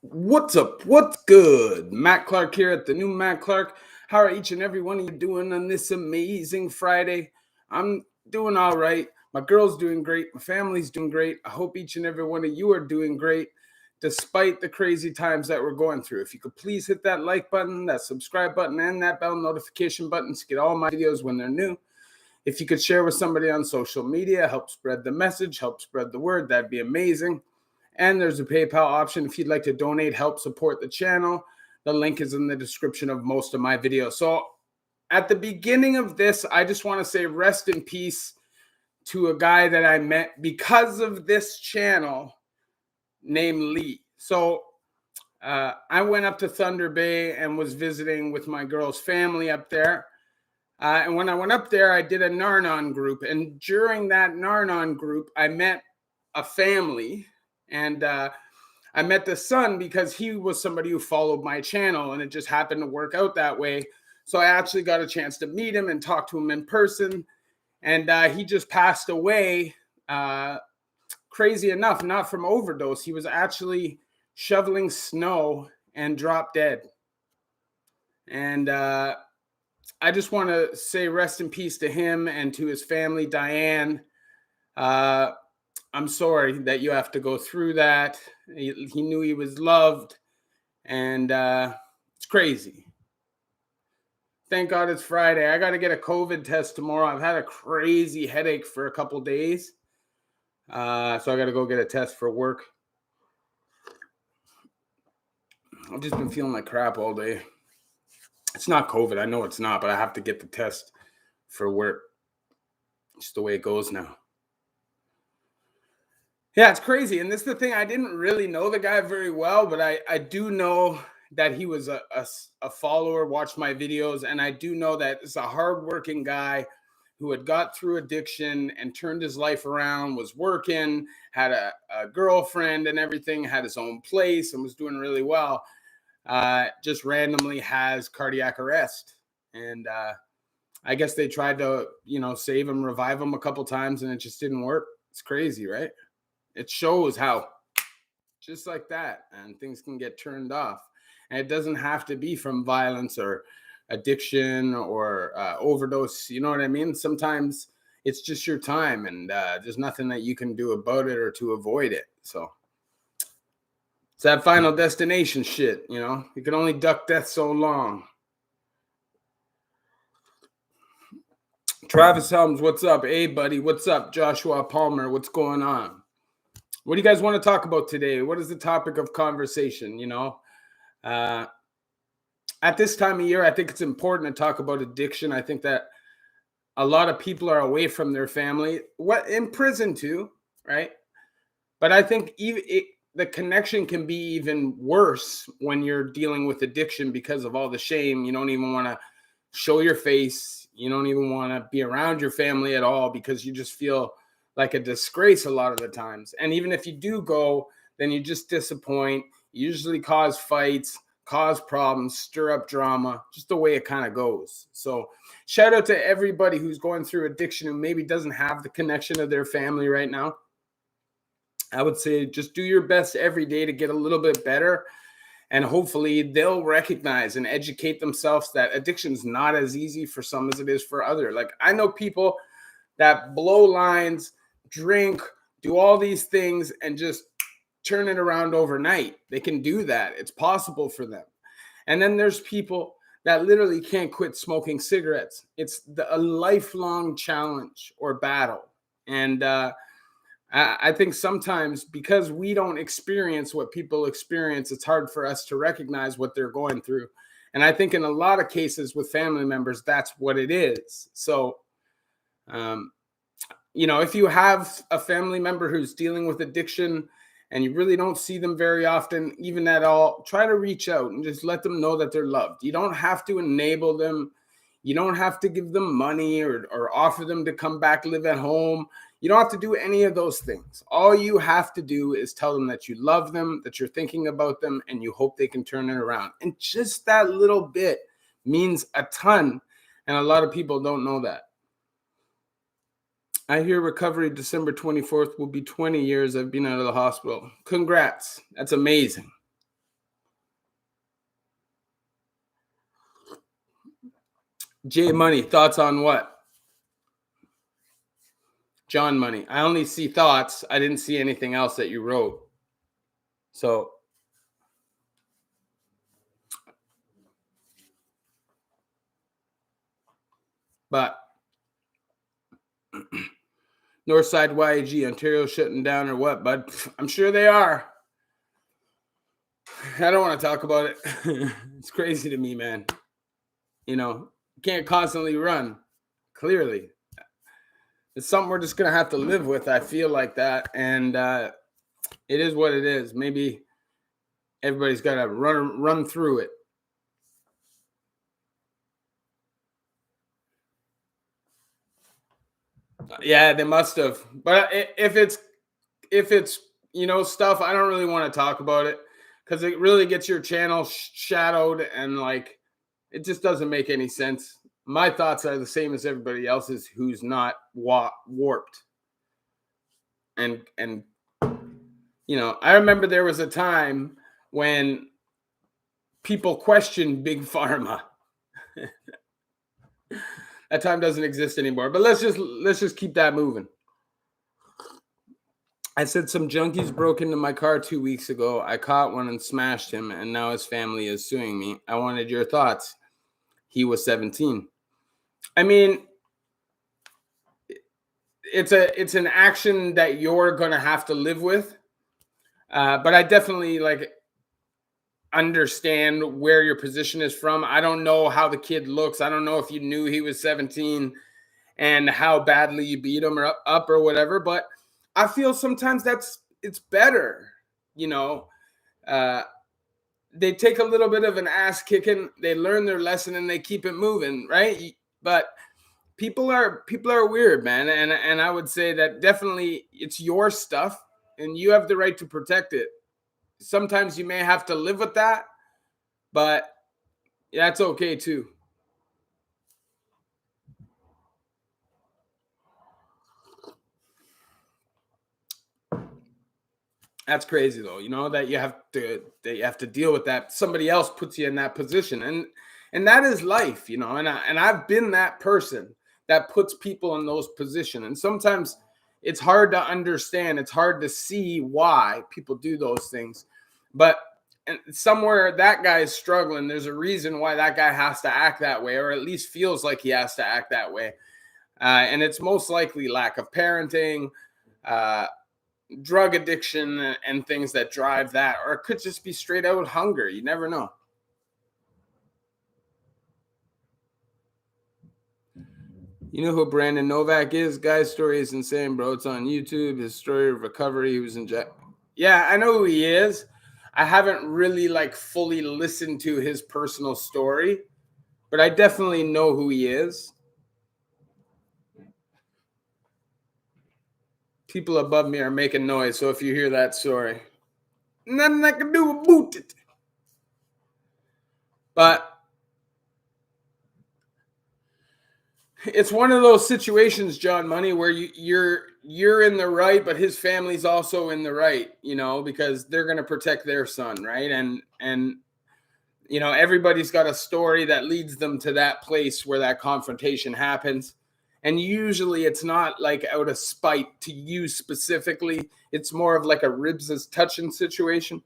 What's up? What's good? Matt Clark here at the new Matt Clark. How are each and every one of you doing on this amazing Friday? I'm doing all right. My girl's doing great. My family's doing great. I hope each and every one of you are doing great despite the crazy times that we're going through. If you could please hit that like button, that subscribe button, and that bell notification button to get all my videos when they're new. If you could share with somebody on social media, help spread the message, help spread the word, that'd be amazing. And there's a PayPal option if you'd like to donate, help support the channel. The link is in the description of most of my videos. So at the beginning of this, I just want to say rest in peace to a guy that I met because of this channel named Lee. So I went up to Thunder Bay and was visiting with my girl's family up there. And when I went up there, I did a Narnon group. And during that Narnon group, I met a family. And I met the son because he was somebody who followed my channel, and it just happened to work out that way. So I actually got a chance to meet him and talk to him in person. And he just passed away, crazy enough, not from overdose. He was actually shoveling snow and dropped dead. And I just want to say rest in peace to him and to his family, Diane. I'm sorry that you have to go through that. He knew he was loved, and it's crazy. Thank God it's Friday. I got to get a COVID test tomorrow. I've had a crazy headache for a couple days, so I got to go get a test for work. I've just been feeling like crap all day. It's not COVID. I know it's not, but I have to get the test for work. It's the way it goes now. Yeah, it's crazy. And this is the thing. I didn't really know the guy very well, but I do know that he was a follower, watched my videos. And I do know that it's a hardworking guy who had got through addiction and turned his life around, was working, had a girlfriend and everything, had his own place and was doing really well. Just randomly has cardiac arrest. And I guess they tried to, save him, revive him a couple times, and it just didn't work. It's crazy, right? It shows how just like that, and things can get turned off. And it doesn't have to be from violence or addiction or overdose. You know what I mean? Sometimes it's just your time, and there's nothing that you can do about it or to avoid it. So it's that final destination shit, you can only duck death so long. Travis Helms, what's up? Hey, buddy, what's up? Joshua Palmer, what's going on? What do you guys want to talk about today? What is the topic of conversation? At this time of year, I think it's important to talk about addiction. I think that a lot of people are away from their family, in prison too, right? But I think the connection can be even worse when you're dealing with addiction because of all the shame. You don't even want to show your face. You don't even want to be around your family at all because you just feel like a disgrace a lot of the times. And even if you do go, then you just disappoint, you usually cause fights, cause problems, stir up drama, just the way it kind of goes. So shout out to everybody who's going through addiction who maybe doesn't have the connection of their family right now. I would say just do your best every day to get a little bit better. And hopefully they'll recognize and educate themselves that addiction is not as easy for some as it is for others. Like I know people that blow lines, drink, do all these things, and just turn it around overnight. They can do that. It's possible for them. And then there's people that literally can't quit smoking cigarettes. It's a lifelong challenge or battle. And I think sometimes because we don't experience what people experience, it's hard for us to recognize what they're going through. And I think in a lot of cases with family members, that's what it is. So, if you have a family member who's dealing with addiction and you really don't see them very often, even at all, try to reach out and just let them know that they're loved. You don't have to enable them. You don't have to give them money or offer them to come back, live at home. You don't have to do any of those things. All you have to do is tell them that you love them, that you're thinking about them, and you hope they can turn it around. And just that little bit means a ton. And a lot of people don't know that. I hear recovery December 24th will be 20 years I've been out of the hospital. Congrats. That's amazing. J Money, thoughts on what? John Money. I only see thoughts. I didn't see anything else that you wrote. So, but Northside YAG, Ontario shutting down or what, bud? I'm sure they are. I don't want to talk about it. It's crazy to me, man. You know, you can't constantly run. Clearly, it's something we're just gonna have to live with. I feel like that, and it is what it is. Maybe everybody's got to run through it. Yeah, they must have. But if it's stuff, I don't really want to talk about it because it really gets your channel shadowed, and like it just doesn't make any sense. My thoughts are the same as everybody else's who's not warped. And I remember there was a time when people questioned big pharma. That time doesn't exist anymore. But let's just keep that moving. I said some junkies broke into my car 2 weeks ago. I caught one and smashed him, and now his family is suing me. I wanted your thoughts. He was 17. I mean, it's an action that you're gonna have to live with. But I definitely understand where your position is from. I don't know how the kid looks. I don't know if you knew he was 17 and how badly you beat him or up or whatever. But I feel sometimes it's better, you know. They take a little bit of an ass kicking, they learn their lesson, and they keep it moving, right? But people are weird, man, and I would say that definitely it's your stuff, and you have the right to protect it. Sometimes you may have to live with that, but that's okay too. That's crazy though, that you have to deal with that. Somebody else puts you in that position, and that is life, and I've been that person that puts people in those positions. And sometimes it's hard to understand, it's hard to see why people do those things. But somewhere that guy is struggling, there's a reason why that guy has to act that way, or at least feels like he has to act that way. And it's most likely lack of parenting, uh, drug addiction, and things that drive that, or it could just be straight out hunger. You never know. You know who Brandon Novak is? Guy's story is insane, bro. It's on YouTube. His story of recovery. He was in jail. Yeah, I know who he is. I haven't really fully listened to his personal story, but I definitely know who he is. People above me are making noise, so if you hear that, sorry. Nothing I can do about it. But it's one of those situations, John Money, where you're in the right, but his family's also in the right, because they're going to protect their son, right? And everybody's got a story that leads them to that place where that confrontation happens. And usually it's not out of spite to you specifically. It's more of a ribs is touching situation.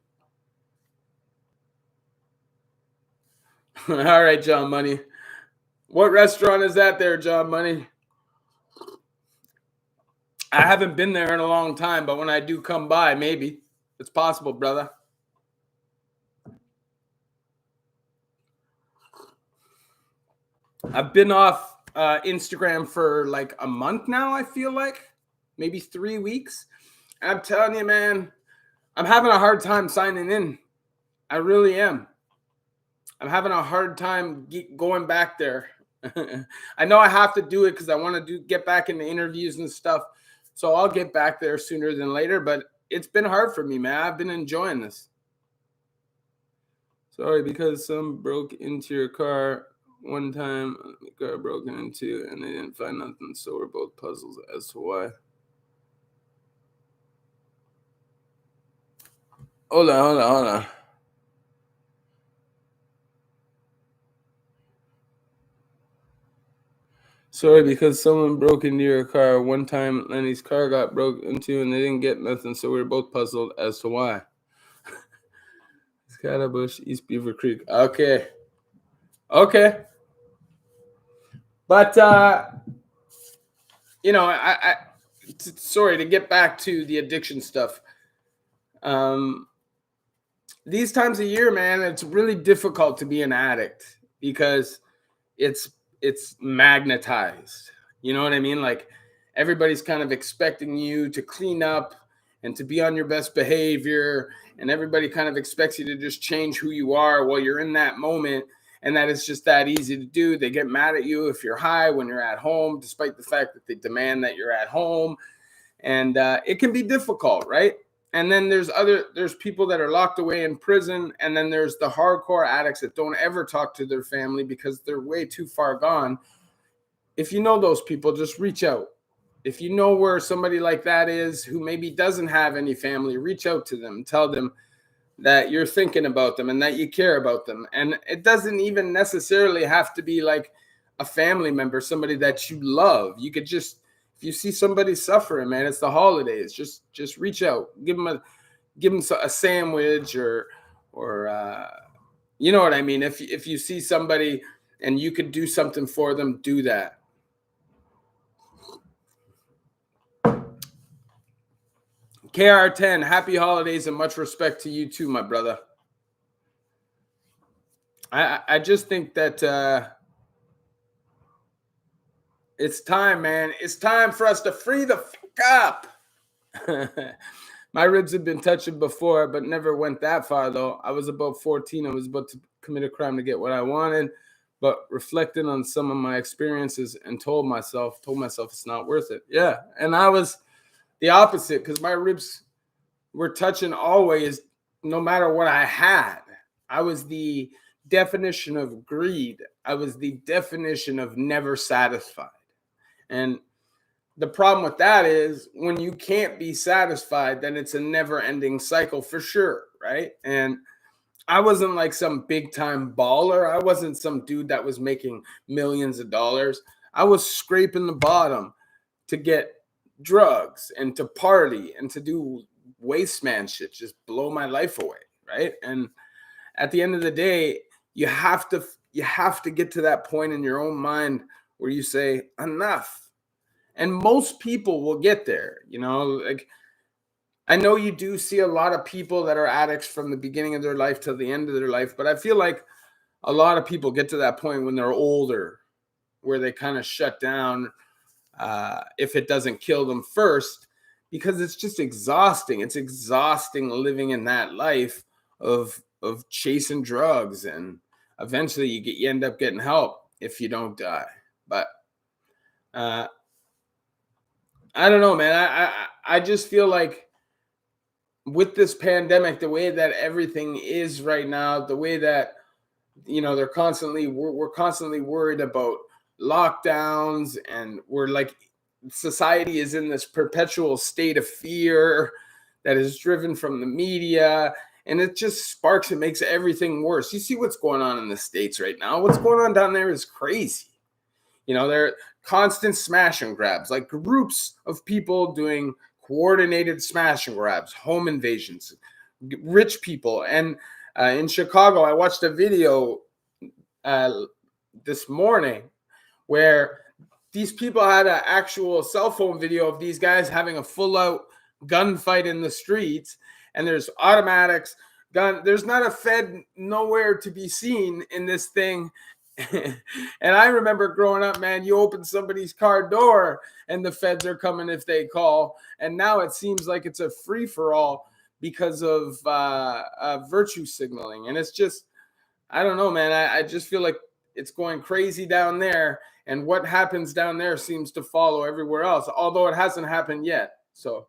All right, John Money. What restaurant is that there, John Money? I haven't been there in a long time, but when I do come by, maybe. It's possible, brother. I've been off Instagram for a month now, I feel like. Maybe 3 weeks. And I'm telling you, man, I'm having a hard time signing in. I really am. I'm having a hard time going back there. I know I have to do it because I want to get back into interviews and stuff. So I'll get back there sooner than later. But it's been hard for me, man. I've been enjoying this. Sorry, because some broke into your car one time. The car broken into, and they didn't find nothing. So we're both puzzles as to why. Hold on. Sorry, because someone broke into your car. One time, Lenny's car got broke into and they didn't get nothing, so we were both puzzled as to why. Scottibush, East Beaver Creek. Okay. But, sorry, to get back to the addiction stuff. These times of year, man, it's really difficult to be an addict because it's magnetized. You know what I mean? Like everybody's kind of expecting you to clean up and to be on your best behavior, and everybody kind of expects you to just change who you are while you're in that moment, and that it's just that easy to do. They get mad at you if you're high when you're at home, despite the fact that they demand that you're at home, and it can be difficult, right? And then there's people that are locked away in prison, and then there's the hardcore addicts that don't ever talk to their family because they're way too far gone. If you know those people, just reach out. If you know where somebody like that is who maybe doesn't have any family, reach out to them, tell them that you're thinking about them and that you care about them. And it doesn't even necessarily have to be like a family member, somebody that you love. You could just, if you see somebody suffering, man, it's the holidays. Just reach out, give them a sandwich or you know what I mean. If you see somebody and you could do something for them, do that. KR10, happy holidays and much respect to you too, my brother. I just think that it's time, man. It's time for us to free the fuck up. My ribs have been touching before, but never went that far, though. I was about 14. I was about to commit a crime to get what I wanted, but reflected on some of my experiences and told myself it's not worth it. Yeah, and I was the opposite because my ribs were touching always, no matter what I had. I was the definition of greed. I was the definition of never satisfied. And the problem with that is when you can't be satisfied, then it's a never ending cycle for sure. Right. And I wasn't like some big time baller. I wasn't some dude that was making millions of dollars. I was scraping the bottom to get drugs and to party and to do waste man shit, just blow my life away. Right. And at the end of the day, you have to get to that point in your own mind where you say enough. And most people will get there, you know, like I know you do see a lot of people that are addicts from the beginning of their life to the end of their life, but I feel like a lot of people get to that point when they're older where they kind of shut down if it doesn't kill them first, because it's just exhausting. It's exhausting living in that life of chasing drugs, and eventually you end up getting help if you don't die. But I don't know, man. I just feel like with this pandemic, the way that everything is right now, the way that we're constantly worried about lockdowns, and we're like society is in this perpetual state of fear that is driven from the media, and it just sparks and makes everything worse. You see what's going on in the States right now. What's going on down there is crazy. There are constant smash and grabs, like groups of people doing coordinated smash and grabs, home invasions, rich people. And in Chicago, I watched a video this morning where these people had an actual cell phone video of these guys having a full-out gunfight in the streets, and there's automatics, there's not a Fed nowhere to be seen in this thing. And I remember growing up, man, you open somebody's car door and the feds are coming if they call. And now it seems like it's a free-for-all because of virtue signaling. And it's just, I don't know, man. I just feel like it's going crazy down there. And what happens down there seems to follow everywhere else, although it hasn't happened yet. So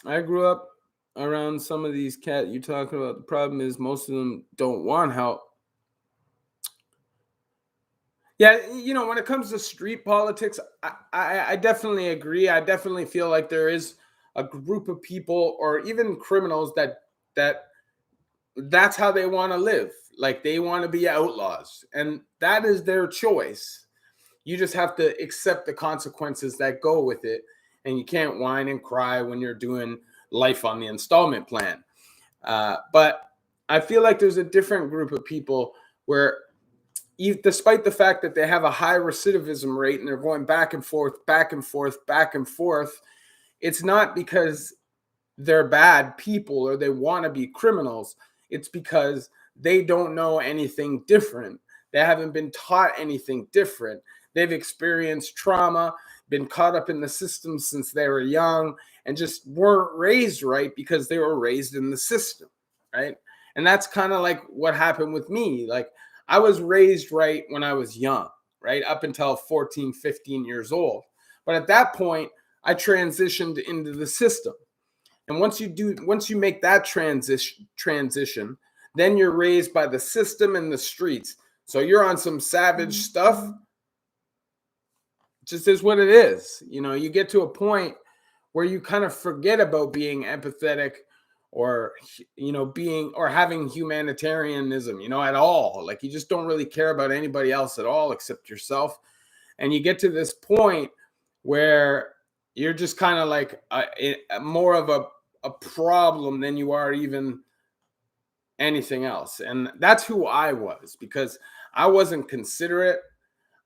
I grew up around some of these cats you're talking about. The problem is most of them don't want help. Yeah, when it comes to street politics, I definitely agree. I definitely feel like there is a group of people or even criminals that's how they want to live. Like they want to be outlaws, and that is their choice. You just have to accept the consequences that go with it, and you can't whine and cry when you're doing life on the installment plan. But I feel like there's a different group of people where, despite the fact that they have a high recidivism rate and they're going back and forth, back and forth, back and forth, it's not because they're bad people or they want to be criminals. It's because they don't know anything different. They haven't been taught anything different. They've experienced trauma, been caught up in the system since they were young, and just weren't raised right because they were raised in the system, right? And that's kind of like what happened with me. Like I was raised right when I was young, right? Up until 14, 15 years old. But at that point, I transitioned into the system. And once you make that transition, then you're raised by the system and the streets. So you're on some savage stuff. Just is what it is. You know, you get to a point where you kind of forget about being empathetic or, you know, being or having humanitarianism, you know, at all. Like you just don't really care about anybody else at all except yourself. And you get to this point where you're just kind of like more of a problem than you are even anything else. And that's who I was, because I wasn't considerate.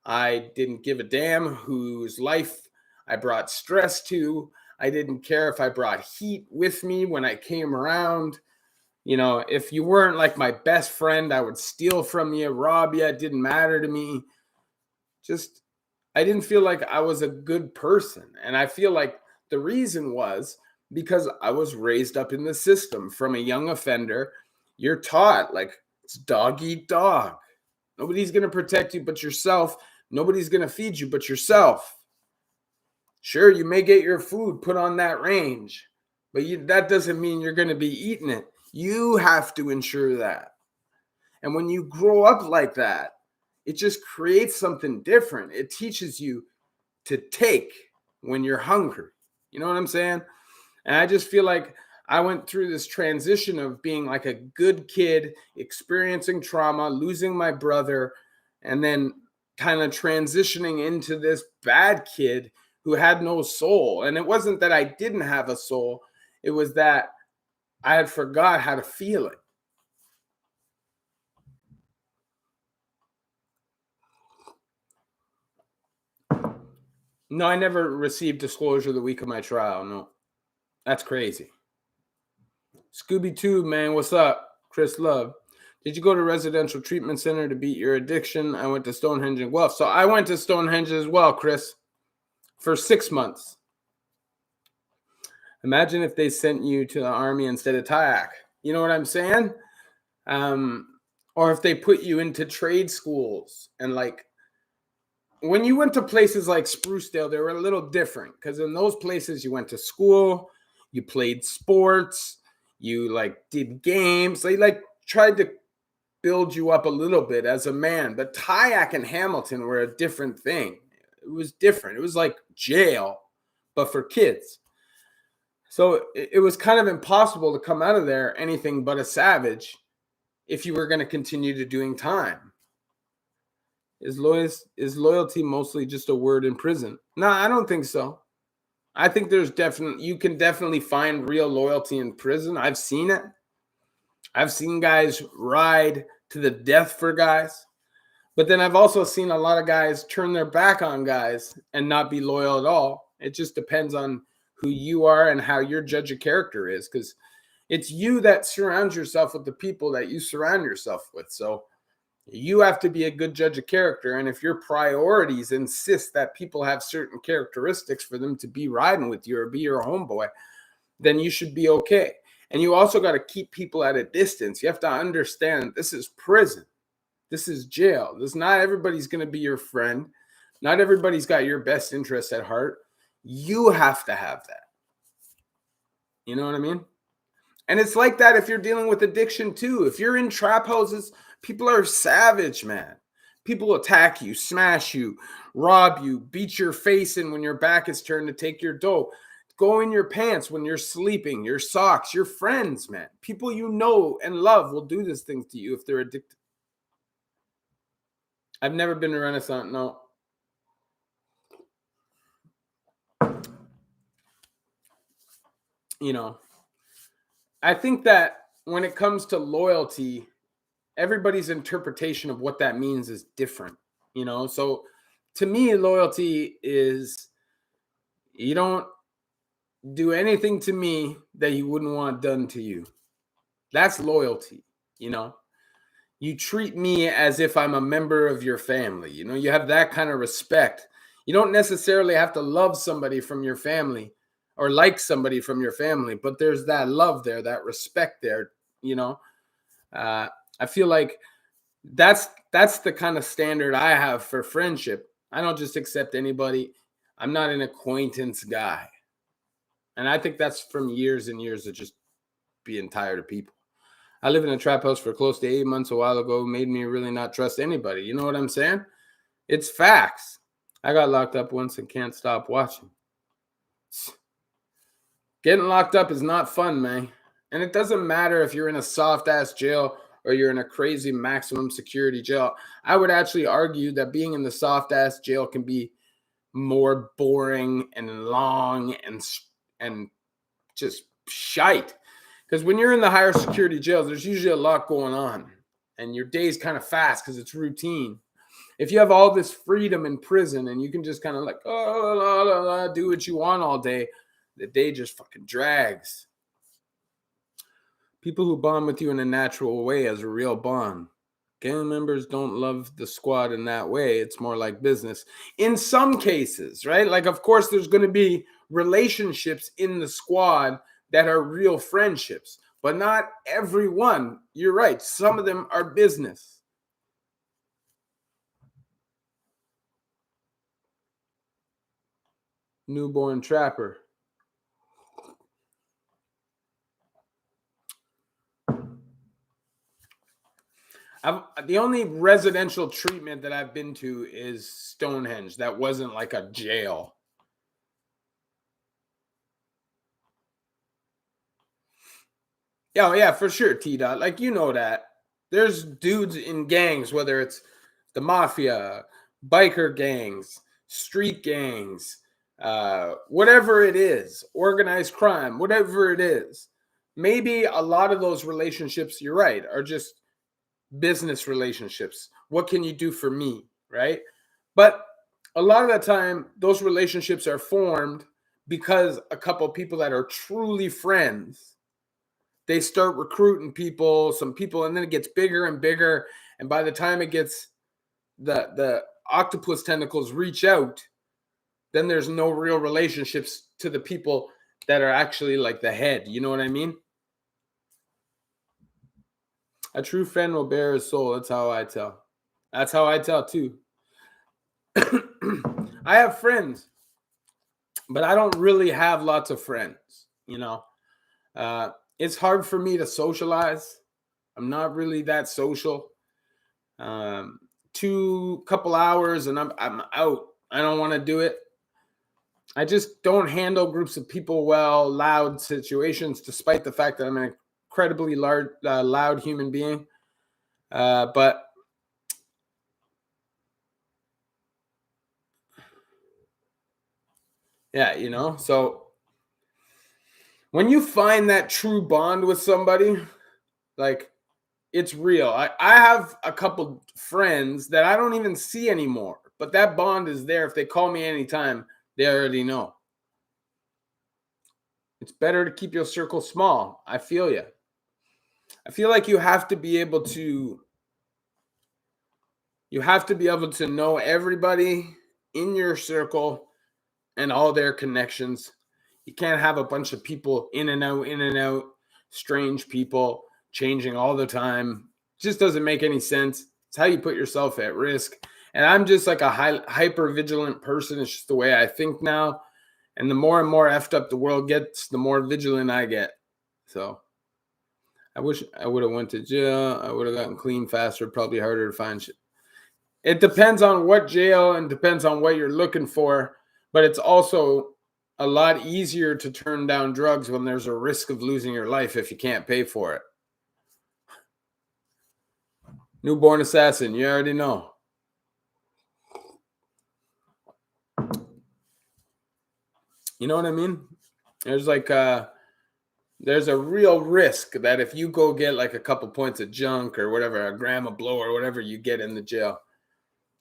I didn't give a damn whose life I brought stress to. I didn't care if I brought heat with me when I came around. You know, if you weren't like my best friend, I would steal from you, rob you. It didn't matter to me. Just, I didn't feel like I was a good person. And I feel like the reason was because I was raised up in the system from a young offender. You're taught like it's dog eat dog. Nobody's going to protect you but yourself. Nobody's going to feed you but yourself. Sure, you may get your food put on that range, but that doesn't mean you're going to be eating it. You have to ensure that. And when you grow up like that, it just creates something different. It teaches you to take when you're hungry. You know what I'm saying? And I just feel like I went through this transition of being like a good kid, experiencing trauma, losing my brother, and then kind of transitioning into this bad kid who had no soul. And it wasn't that I didn't have a soul. It was that I had forgot how to feel it. No, I never received disclosure the week of my trial. No, that's crazy. Scooby Tube, man, what's up? Chris Love. Did you go to residential treatment center to beat your addiction? I went to Stonehenge and Guelph. So I went to Stonehenge as well, Chris, for 6 months. Imagine if they sent you to the army instead of TIAC. You know what I'm saying? Or if they put you into trade schools. And like when you went to places like Sprucedale, they were a little different because in those places you went to school, you played sports, you like did games. They like tried to build you up a little bit as a man. But TIAC and Hamilton were a different thing. It was different. It was like jail, but for kids. So it was kind of impossible to come out of there anything but a savage if you were going to continue to doing time. Is loyalty mostly just a word in prison? No, I don't think so. I think you can definitely find real loyalty in prison. I've seen it. I've seen guys ride to the death for guys. But then I've also seen a lot of guys turn their back on guys and not be loyal at all. It just depends on who you are and how your judge of character is, because it's you that surrounds yourself with the people that you surround yourself with. So you have to be a good judge of character. And if your priorities insist that people have certain characteristics for them to be riding with you or be your homeboy, then you should be okay. And you also got to keep people at a distance. You have to understand this is prison. This is jail. Not everybody's going to be your friend. Not everybody's got your best interests at heart. You have to have that. You know what I mean? And it's like that if you're dealing with addiction too. If you're in trap houses, people are savage, man. People attack you, smash you, rob you, beat your face in when your back is turned to take your dough. Go in your pants when you're sleeping, your socks, your friends, man. People you know and love will do these things to you if they're addicted. I've never been to Renaissance. No. You know, I think that when it comes to loyalty, everybody's interpretation of what that means is different. So to me, loyalty is you don't do anything to me that you wouldn't want done to you. That's loyalty. You know, you treat me as if I'm a member of your family. You have that kind of respect. You don't necessarily have to love somebody from your family or like somebody from your family, but there's that love there, that respect there. You know, I feel like that's the kind of standard I have for friendship. I don't just accept anybody. I'm not an acquaintance guy. And I think that's from years and years of just being tired of people. I lived in a trap house for close to 8 months a while ago, made me really not trust anybody. You know what I'm saying? It's facts. I got locked up once and can't stop watching. Getting locked up is not fun, man. And it doesn't matter if you're in a soft-ass jail or you're in a crazy maximum security jail. I would actually argue that being in the soft-ass jail can be more boring and long and just shite. Because when you're in the higher security jails, there's usually a lot going on. And your day's kind of fast because it's routine. If you have all this freedom in prison and you can just kind of like, do what you want all day, the day just fucking drags. People who bond with you in a natural way as a real bond. Gang members don't love the squad in that way. It's more like business. In some cases, right? Like, of course, there's going to be relationships in the squad that are real friendships, but not everyone. You're right. Some of them are business. Newborn trapper. The only residential treatment that I've been to is Stonehenge. That wasn't like a jail. Yeah, for sure, T-Dot. Like, you know that. There's dudes in gangs, whether it's the mafia, biker gangs, street gangs, whatever it is, organized crime, whatever it is. Maybe a lot of those relationships, you're right, are just business relationships. What can you do for me, right? But a lot of the time, those relationships are formed because a couple of people that are truly friends, they start recruiting some people, and then it gets bigger and bigger. And by the time it gets the octopus tentacles reach out, then there's no real relationships to the people that are actually like the head. You know what I mean? A true friend will bear his soul. That's how I tell. That's how I tell too. I have friends, but I don't really have lots of friends. It's hard for me to socialize. I'm not really that social. Couple hours and I'm out. I don't want to do it. I just don't handle groups of people well, loud situations, despite the fact that I'm an incredibly loud human being. But yeah, so when you find that true bond with somebody, like, it's real. I have a couple friends that I don't even see anymore, but that bond is there. If they call me anytime, they already know. It's better to keep your circle small. I feel you. I feel like you have to be able to know everybody in your circle and all their connections. You can't have a bunch of people in and out, strange people changing all the time. It just doesn't make any sense. It's how you put yourself at risk. And I'm just like a hyper vigilant person. It's just the way I think now. And the more and more effed up the world gets, the more vigilant I get. So I wish I would have went to jail. I would have gotten clean faster. Probably harder to find shit. It depends on what jail and depends on what you're looking for. But it's also a lot easier to turn down drugs when there's a risk of losing your life if you can't pay for it. Newborn assassin, you already know. You know what I mean? There's like there's a real risk that if you go get like a couple points of junk or whatever, a gram of blow or whatever you get in the jail,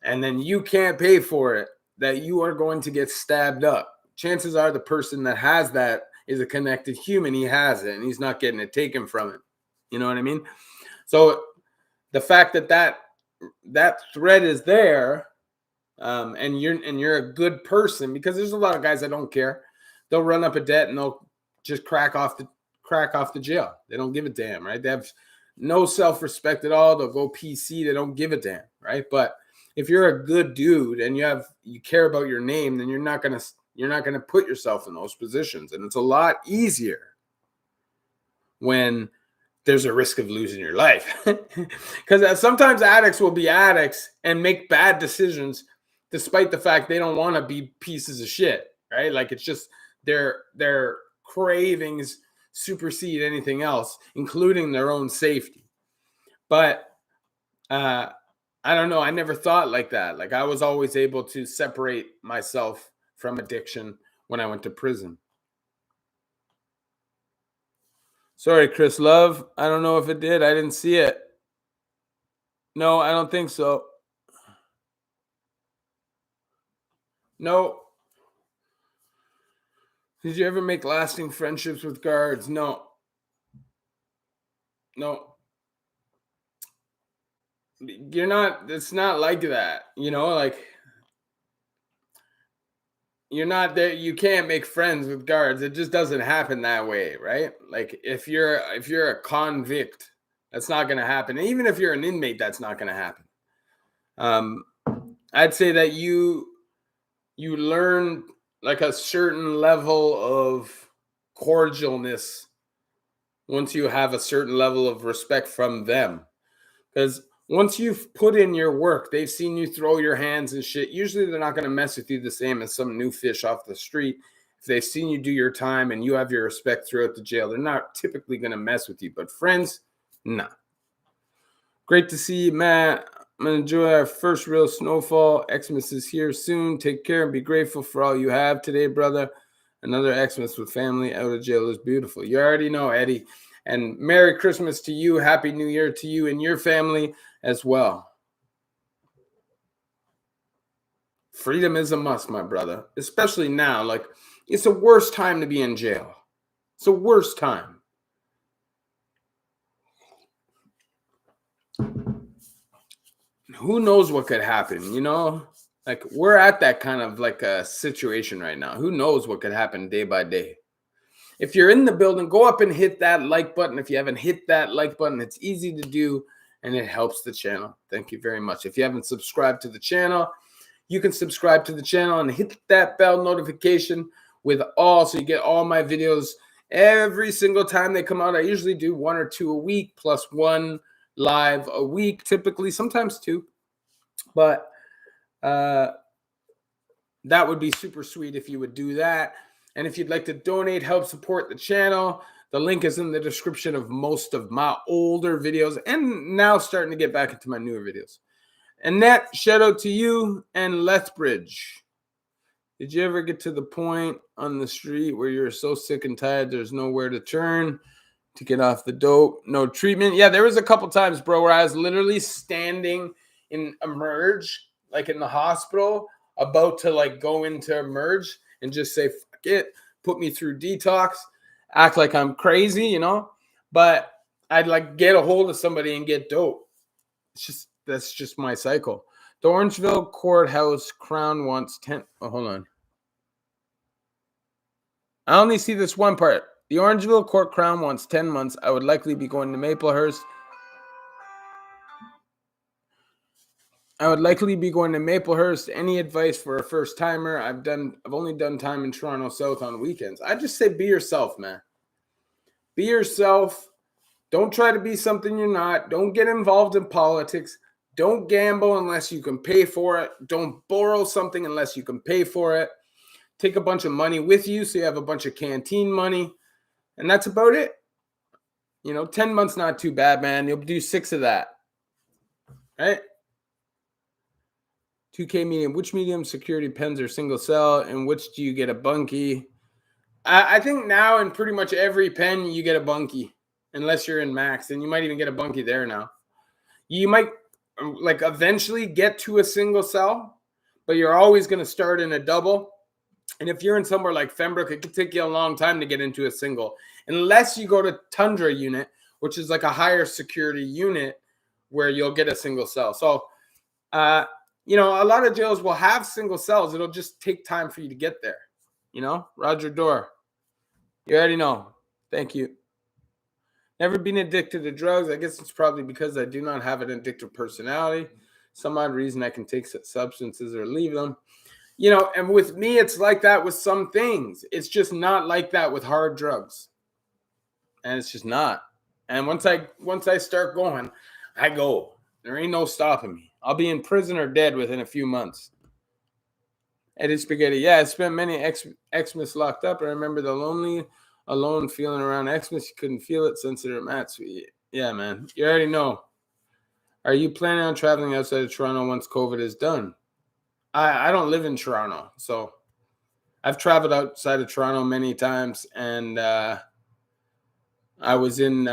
and then you can't pay for it, that you are going to get stabbed up. Chances are the person that has that is a connected human. He has it and he's not getting it taken from him. You know what I mean? So the fact that that threat is there, and you're a good person, because there's a lot of guys that don't care. They'll run up a debt and they'll just crack off the jail. They don't give a damn, right? They have no self-respect at all. They'll go PC. They don't give a damn, right? But if you're a good dude and you care about your name, then you're not gonna put yourself in those positions, and it's a lot easier when there's a risk of losing your life. Because sometimes addicts will be addicts and make bad decisions despite the fact they don't want to be pieces of shit, right? Like it's just their cravings supersede anything else, including their own safety. But I don't know. I never thought like that. Like I was always able to separate myself from addiction when I went to prison. Sorry, Chris Love. I don't know if it did. I didn't see it. No, I don't think so. No. Did you ever make lasting friendships with guards? No. No. You're not, it's not like that. You know, like you're not there, you can't make friends with guards. It just doesn't happen that way, right? Like if you're a convict, that's not going to happen. And even if you're an inmate, that's not going to happen. I'd say that you learn like a certain level of cordialness once you have a certain level of respect from them. Because once you've put in your work, they've seen you throw your hands and shit. Usually they're not going to mess with you the same as some new fish off the street. If they've seen you do your time and you have your respect throughout the jail, they're not typically going to mess with you. But friends, nah. Great to see you, Matt. I'm going to enjoy our first real snowfall. Xmas is here soon. Take care and be grateful for all you have today, brother. Another Xmas with family out of jail is beautiful. You already know, Eddie. And Merry Christmas to you. Happy New Year to you and your family as well. Freedom is a must, my brother, especially now. Like, it's the worst time to be in jail. It's the worst time. Who knows what could happen, you know? Like, we're at that kind of like a situation right now. Who knows what could happen day by day? If you're in the building, go up and hit that like button. If you haven't hit that like button, it's easy to do and it helps the channel. Thank you very much. If you haven't subscribed to the channel, you can subscribe to the channel and hit that bell notification with all, so you get all my videos every single time they come out. I usually do 1 or 2 a week plus 1 live a week, typically, sometimes 2. But that would be super sweet if you would do that. And if you'd like to donate, help support the channel, the link is in the description of most of my older videos and now starting to get back into my newer videos. Annette, shout out to you. And Lethbridge, did you ever get to the point on the street where you're so sick and tired there's nowhere to turn to get off the dope? No treatment? Yeah, there was a couple times, bro, where I was literally standing in Emerge, like in the hospital, about to like go into Emerge and just say, fuck it, put me through detox, act like I'm crazy, you know? But I'd like get a hold of somebody and get dope. That's just my cycle. The Orangeville Courthouse Crown wants 10. Oh, hold on. I only see this one part. The Orangeville Court Crown wants 10 months. I would likely be going to Maplehurst. Any advice for a first timer? I've only done time in Toronto South on weekends. I just say be yourself, man. Be yourself. Don't try to be something you're not. Don't get involved in politics. Don't gamble unless you can pay for it. Don't borrow something unless you can pay for it. Take a bunch of money with you so you have a bunch of canteen money. And that's about it. You know, 10 months not too bad, man. You'll do 6 of that. Right? 2K medium. Which medium security pens are single cell and which do you get a bunkie? I think now in pretty much every pen you get a bunkie, unless you're in max, and you might even get a bunkie there now. You might like eventually get to a single cell, but you're always going to start in a double. And if you're in somewhere like Fembrook, it could take you a long time to get into a single, unless you go to Tundra unit, which is like a higher security unit where you'll get a single cell. So, a lot of jails will have single cells. It'll just take time for you to get there. Roger Door. You already know. Thank you. Never been addicted to drugs. I guess it's probably because I do not have an addictive personality. Some odd reason I can take substances or leave them. And with me, it's like that with some things. It's just not like that with hard drugs. And it's just not. And once I start going, I go. There ain't no stopping me. I'll be in prison or dead within a few months. Eddie Spaghetti. Yeah, I spent many Xmas locked up. I remember the lonely, alone feeling around Xmas. You couldn't feel it, sensitive Matt. Yeah, man. You already know. Are you planning on traveling outside of Toronto once COVID is done? I don't live in Toronto, so I've traveled outside of Toronto many times, and I was in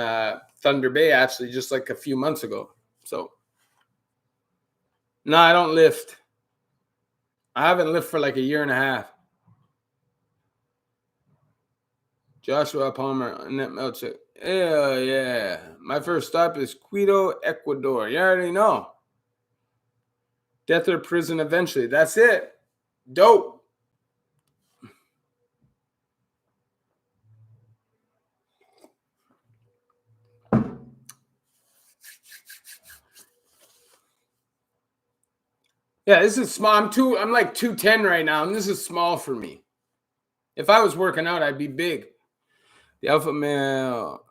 Thunder Bay actually just like a few months ago. So, no, I don't lift. I haven't lived for like a year and a half. Joshua Palmer, Annette Melchick. Hell yeah. My first stop is Quito, Ecuador. You already know. Death or prison eventually. That's it. Dope. Yeah, this is small. I'm like 210 right now, and this is small for me. If I was working out, I'd be big. The alpha male,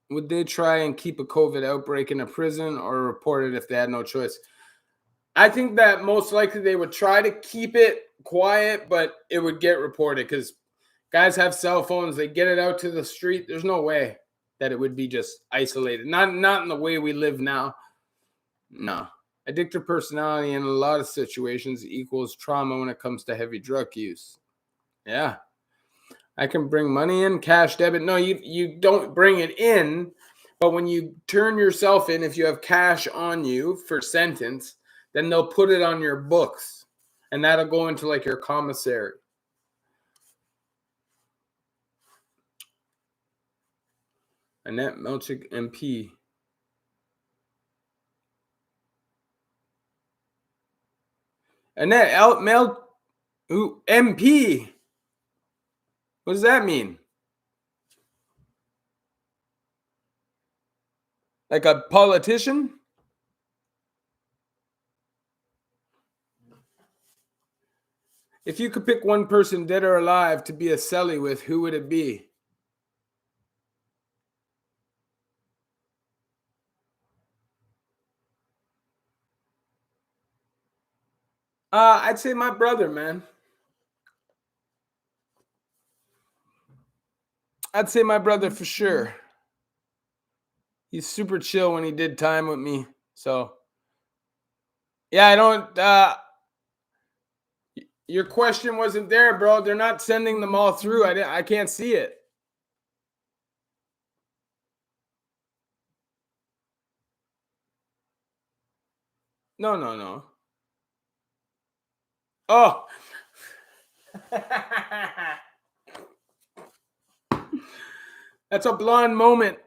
would they try and keep a COVID outbreak in a prison or report it if they had no choice? I think that most likely they would try to keep it quiet, but it would get reported because guys have cell phones. They get it out to the street. There's no way that it would be just isolated. Not in the way we live now. No. Addictive personality in a lot of situations equals trauma when it comes to heavy drug use. Yeah. I can bring money in, cash debit. No, you don't bring it in, but when you turn yourself in, if you have cash on you for sentence, then they'll put it on your books, and that'll go into like your commissary. Annette Melchick, MP. Annette MP. What does that mean? Like a politician? If you could pick one person, dead or alive, to be a celly with, who would it be? I'd say my brother, man. I'd say my brother for sure. He's super chill when he did time with me. So, yeah, I don't. Your question wasn't there, bro. They're not sending them all through. I can't see it. No. Oh. That's a blonde moment.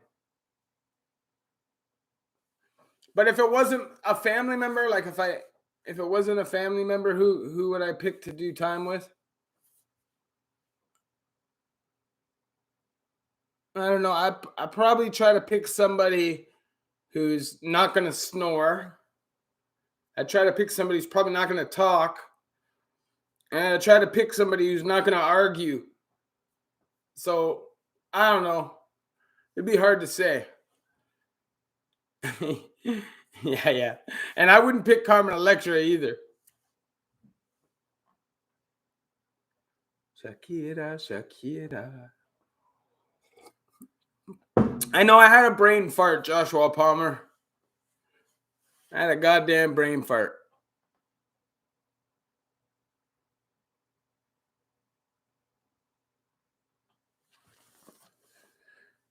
But if it wasn't a family member, like if it wasn't a family member, who would I pick to do time with? I don't know. I probably try to pick somebody who's not going to snore. I try to pick somebody who's probably not going to talk. And I try to pick somebody who's not going to argue. So, I don't know. It'd be hard to say. Yeah. And I wouldn't pick Carmen Electra either. Shakira. I know I had a brain fart, Joshua Palmer. I had a goddamn brain fart.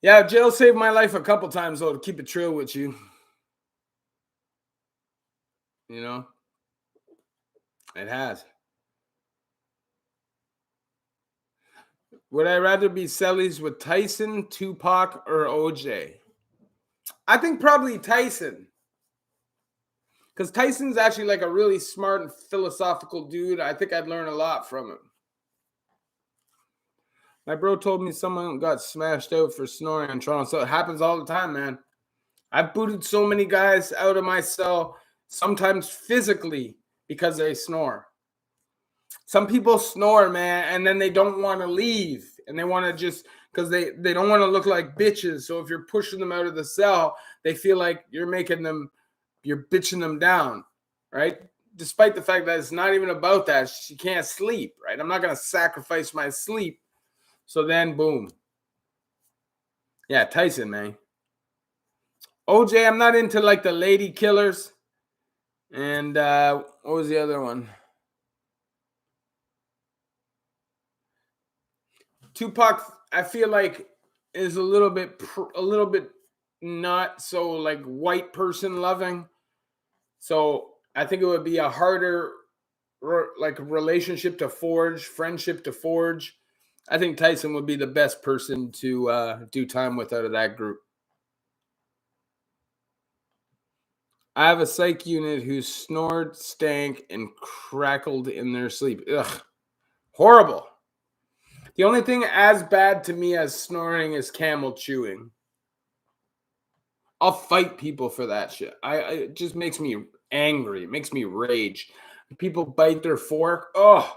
Yeah, jail saved my life a couple times though, to keep it real with you. You know, it has. Would I rather be cellies with Tyson, Tupac, or OJ? I think probably Tyson. Because Tyson's actually like a really smart and philosophical dude. I think I'd learn a lot from him. My bro told me someone got smashed out for snoring in Toronto. So it happens all the time, man. I've booted so many guys out of my cell, sometimes physically, because they snore. Some people snore, man, and then they don't want to leave. And they want to just, because they don't want to look like bitches. So if you're pushing them out of the cell, they feel like you're bitching them down, right? Despite the fact that it's not even about that. She can't sleep, right? I'm not going to sacrifice my sleep. So then, boom. Yeah, Tyson, man. OJ, I'm not into like the lady killers. And what was the other one? Tupac, I feel like is a little bit not so like white person loving. So I think it would be a harder like relationship to forge, friendship to forge. I think Tyson would be the best person to do time with out of that group. I have a psych unit who snored, stank, and crackled in their sleep. Ugh, horrible. The only thing as bad to me as snoring is camel chewing. I'll fight people for that shit. It just makes me angry. It makes me rage. People bite their fork. Oh,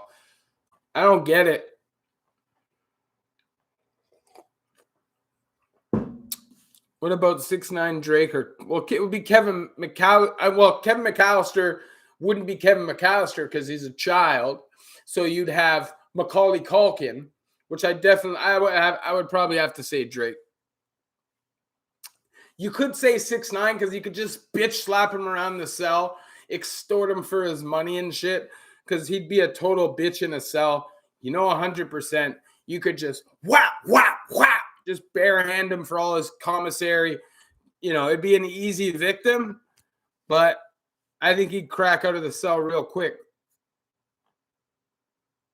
I don't get it. What about 6ix9ine Drake it would be Kevin McAllister. Well, Kevin McAllister wouldn't be Kevin McAllister because he's a child. So you'd have Macaulay Culkin, which I would probably have to say Drake. You could say 6ix9ine because you could just bitch slap him around the cell, extort him for his money and shit, because he'd be a total bitch in a cell. 100%. You could just whap, whap, whap, just barehand him for all his commissary. It'd be an easy victim, but I think he'd crack out of the cell real quick.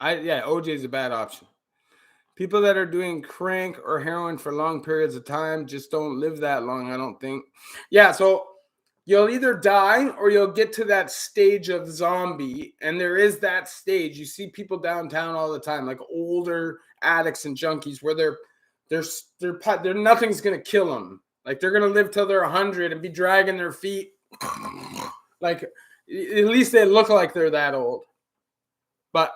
OJ's a bad option. People that are doing crank or heroin for long periods of time just don't live that long, I don't think. Yeah, so you'll either die or you'll get to that stage of zombie, and there is that stage. You see people downtown all the time, like older addicts and junkies, where they're nothing's gonna kill them. Like they're gonna live till they're 100 and be dragging their feet. Like at least they look like they're that old. But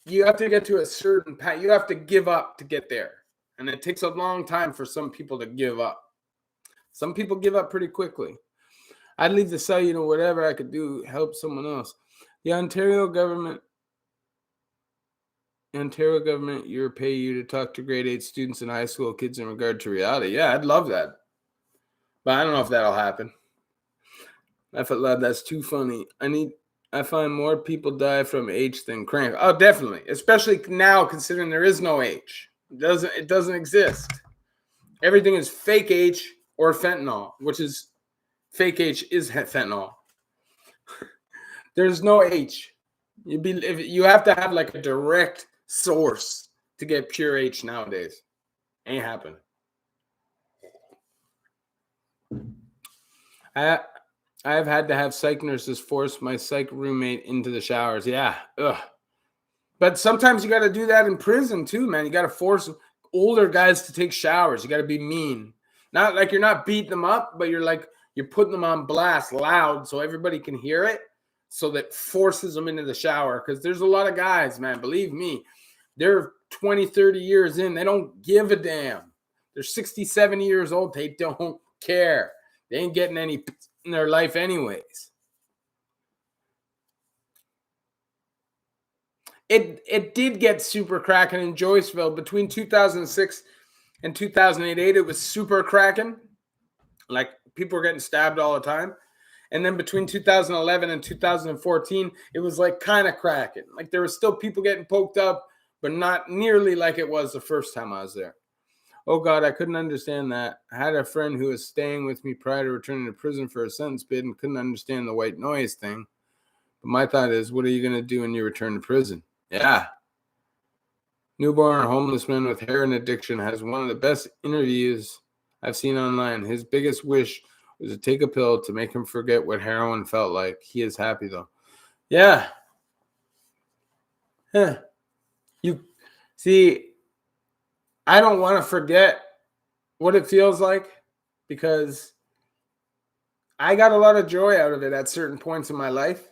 you have to get to a certain path. You have to give up to get there. And it takes a long time for some people to give up. Some people give up pretty quickly. I'd leave the cell, whatever I could do, help someone else. The Ontario government, year pay you to talk to grade 8 students and high school kids in regard to reality. Yeah, I'd love that. But I don't know if that'll happen. I felt like that's too funny. I find more people die from H than crank. Oh, definitely. Especially now, considering there is no H. It doesn't exist. Everything is fake H or fentanyl, which is fake H is fentanyl. There's no H. You have to have like a direct source to get pure H nowadays. Ain't happen. I've had to have psych nurses force my psych roommate into the showers. Yeah. Ugh. But sometimes you got to do that in prison too, man. You got to force older guys to take showers. You got to be mean. Not like you're not beating them up, but you're putting them on blast loud so everybody can hear it. So that forces them into the shower. Because there's a lot of guys, man, believe me, they're 20, 30 years in. They don't give a damn. They're 60, 70 years old. They don't care. They ain't getting any in their life anyways. It did get super cracking in Joyceville between 2006 and 2008. It was super cracking. Like people were getting stabbed all the time. And then between 2011 and 2014, it was like kind of cracking. Like there was still people getting poked up, but not nearly like it was the first time I was there. Oh God, I couldn't understand that. I had a friend who was staying with me prior to returning to prison for a sentence bid and couldn't understand the white noise thing. But my thought is, what are you going to do when you return to prison? Yeah. Newborn homeless man with heroin addiction has one of the best interviews I've seen online. His biggest wish was to take a pill to make him forget what heroin felt like. He is happy though. Yeah. Huh. You see, I don't want to forget what it feels like because I got a lot of joy out of it at certain points in my life.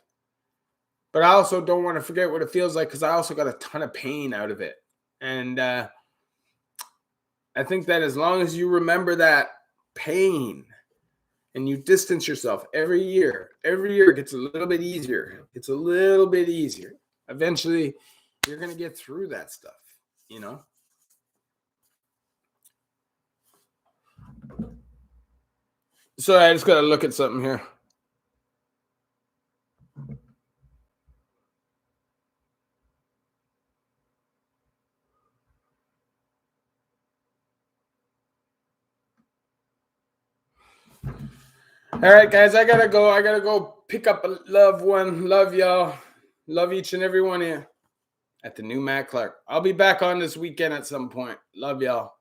But I also don't want to forget what it feels like because I also got a ton of pain out of it. And I think that as long as you remember that pain and you distance yourself every year it gets a little bit easier. It's a little bit easier. Eventually, you're going to get through that stuff, you know? So I just got to look at something here. All right, guys, I gotta go. I gotta go pick up a loved one. Love y'all. Love each and every one of you at the new Matt Clark. I'll be back on this weekend at some point. Love y'all.